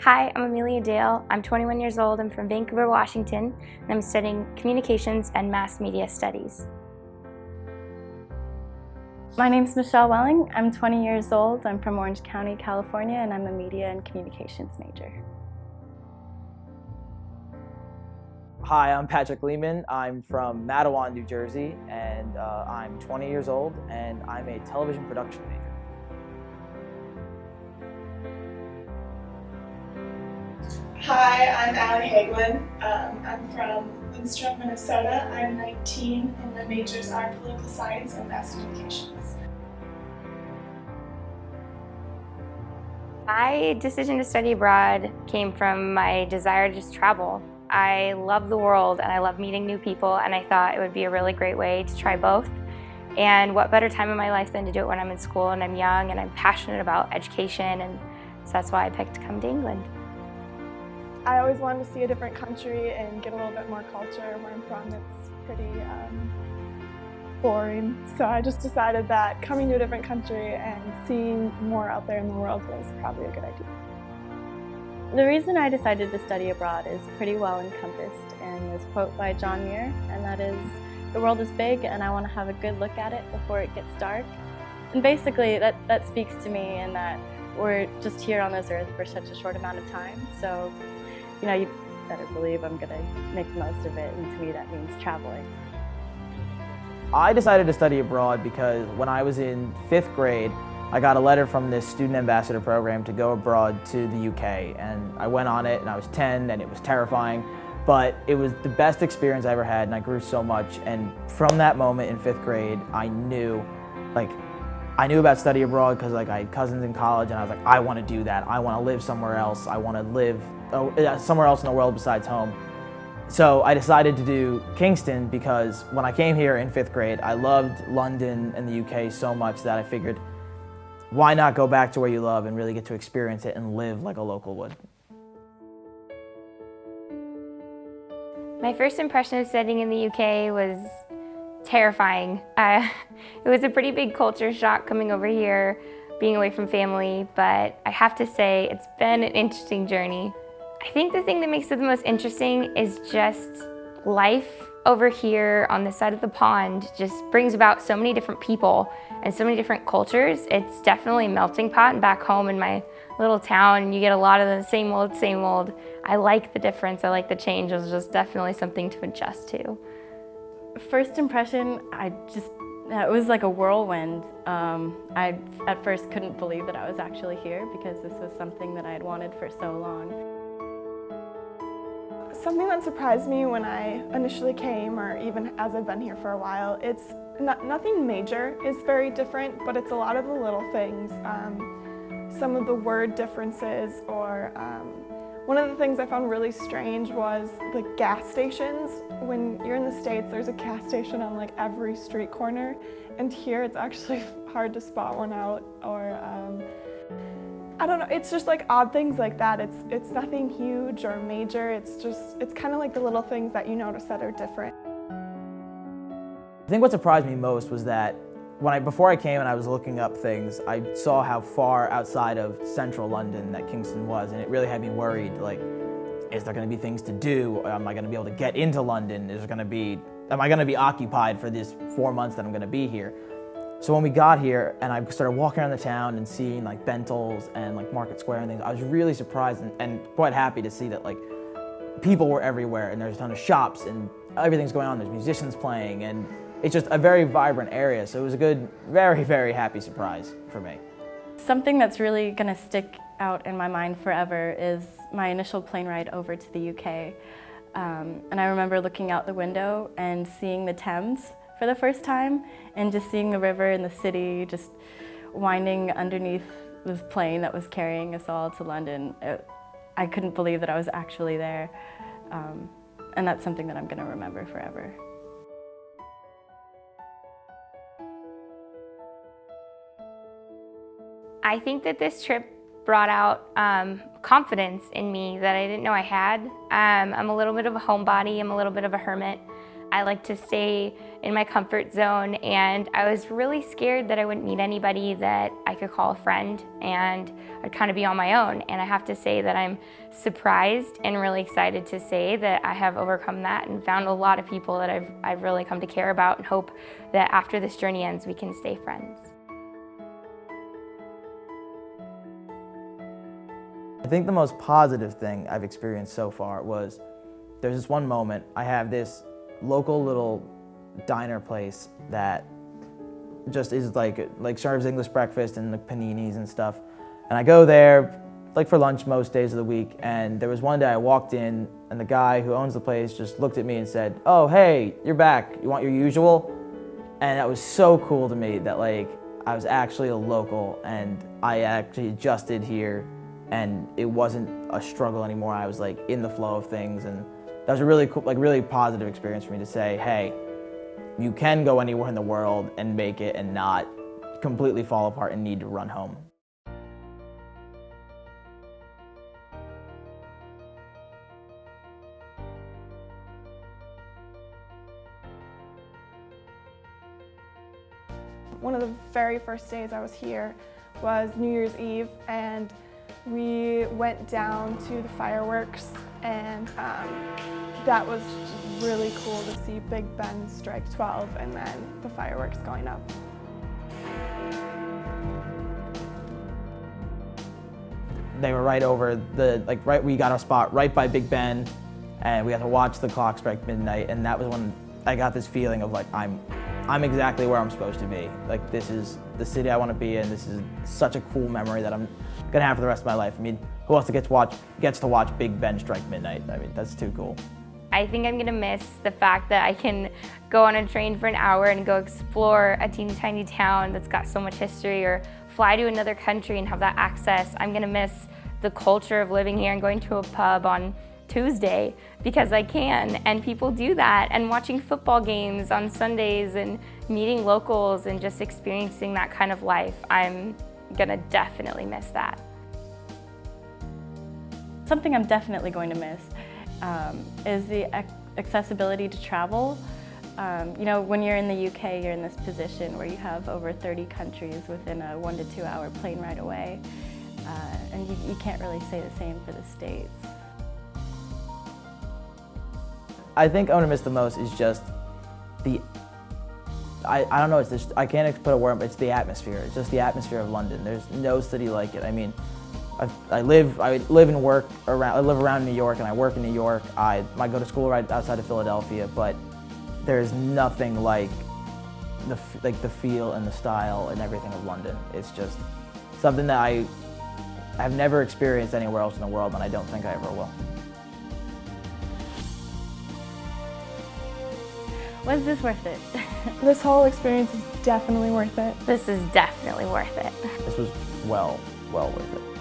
Hi, I'm Amelia Dale. I'm 21 years old. I'm from Vancouver, Washington, and I'm studying Communications and Mass Media Studies. My name's Michelle Welling. I'm 20 years old. I'm from Orange County, California, and I'm a Media and Communications major. Hi, I'm Patrick Lehman. I'm from Matawan, New Jersey, and I'm 20 years old, and I'm a television production major. Hi, I'm Allie Hagelin. I'm from Lindstrom, Minnesota. I'm 19 and my majors are political science and mass communications. My decision to study abroad came from my desire to just travel. I love the world and I love meeting new people, and I thought it would be a really great way to try both. And what better time in my life than to do it when I'm in school and I'm young and I'm passionate about education, and so that's why I picked to come to England. I always wanted to see a different country and get a little bit more culture. Where I'm from, it's pretty boring. So I just decided that coming to a different country and seeing more out there in the world was probably a good idea. The reason I decided to study abroad is pretty well encompassed in this quote by John Muir, and that is, "The world is big and I want to have a good look at it before it gets dark." And basically that speaks to me in that we're just here on this earth for such a short amount of time. So, you better believe I'm going to make the most of it, and to me that means traveling. I decided to study abroad because when I was in 5th grade, I got a letter from this student ambassador program to go abroad to the UK, and I went on it, and I was 10 and it was terrifying, but it was the best experience I ever had, and I grew so much. And from that moment in 5th grade, I knew about study abroad because I had cousins in college, and I was like, I want to do that. I want to live somewhere else. I want to live somewhere else in the world besides home. So I decided to do Kingston because when I came here in 5th grade, I loved London and the UK so much that I figured, why not go back to where you love and really get to experience it and live like a local would? My first impression of studying in the UK was terrifying. It was a pretty big culture shock coming over here, being away from family, but I have to say it's been an interesting journey. I think the thing that makes it the most interesting is just life over here on this side of the pond just brings about so many different people and so many different cultures. It's definitely a melting pot, and back home in my little town, you get a lot of the same old, same old. I like the difference, I like the change. It was just definitely something to adjust to. First impression, it was like a whirlwind. I at first couldn't believe that I was actually here because this was something that I had wanted for so long. Something that surprised me when I initially came, or even as I've been here for a while, it's nothing major is very different, but it's a lot of the little things. Some of the word differences, or one of the things I found really strange was the gas stations. When you're in the States, there's a gas station on like every street corner, and here it's actually hard to spot one out, or I don't know, it's just like odd things like that. It's nothing huge or major, it's kind of like the little things that you notice that are different. I think what surprised me most was that before I came and I was looking up things, I saw how far outside of central London that Kingston was, and it really had me worried, like, is there going to be things to do? Am I going to be able to get into London? Am I going to be occupied for these 4 months that I'm going to be here? So when we got here and I started walking around the town and seeing like Bentals and like Market Square and things, I was really surprised and quite happy to see that like people were everywhere, and there's a ton of shops and everything's going on. There's musicians playing, and it's just a very vibrant area. So it was a good, very, very happy surprise for me. Something that's really going to stick out in my mind forever is my initial plane ride over to the UK. And I remember looking out the window and seeing the Thames for the first time, and just seeing the river and the city just winding underneath this plane that was carrying us all to London. I couldn't believe that I was actually there, and that's something that I'm going to remember forever. I think that this trip brought out confidence in me that I didn't know I had. I'm a little bit of a homebody, I'm a little bit of a hermit. I like to stay in my comfort zone, and I was really scared that I wouldn't meet anybody that I could call a friend, and I'd kind of be on my own. And I have to say that I'm surprised and really excited to say that I have overcome that and found a lot of people that I've really come to care about, and hope that after this journey ends, we can stay friends. I think the most positive thing I've experienced so far was there's this one moment. I have this local little diner place that just is like serves English breakfast and like paninis and stuff. And I go there like for lunch most days of the week. And there was one day I walked in and the guy who owns the place just looked at me and said, "Oh, hey, you're back. You want your usual?" And that was so cool to me that like I was actually a local and I actually adjusted here and it wasn't a struggle anymore. I was like in the flow of things, and that was a really cool, like really positive experience for me to say, hey, you can go anywhere in the world and make it and not completely fall apart and need to run home. One of the very first days I was here was New Year's Eve, and we went down to the fireworks, and that was really cool to see Big Ben strike 12 and then the fireworks going up. They were right over we got our spot right by Big Ben, and we got to watch the clock strike midnight, and that was when I got this feeling of like I'm exactly where I'm supposed to be. Like this is the city I want to be in. This is such a cool memory that I'm gonna have for the rest of my life. I mean, who else gets to watch Big Ben strike midnight? I mean, that's too cool. I think I'm gonna miss the fact that I can go on a train for an hour and go explore a teeny tiny town that's got so much history, or fly to another country and have that access. I'm gonna miss the culture of living here and going to a pub on Tuesday because I can, and people do that, and watching football games on Sundays and meeting locals and just experiencing that kind of life. I'm gonna definitely miss that. Something I'm definitely going to miss is the accessibility to travel. You know, when you're in the UK, you're in this position where you have over 30 countries within a 1 to 2 hour plane ride away, and you can't really say the same for the States. I think I'm gonna miss the most is just I don't know, it's just, I can't put a word, but it's the atmosphere. It's just the atmosphere of London. There's no city like it. I mean, I live and work around, I live around New York and I work in New York. I go to school right outside of Philadelphia, but there's nothing like the feel and the style and everything of London. It's just something that I've never experienced anywhere else in the world, and I don't think I ever will. Was this worth it? This whole experience is definitely worth it. This is definitely worth it. This was well worth it.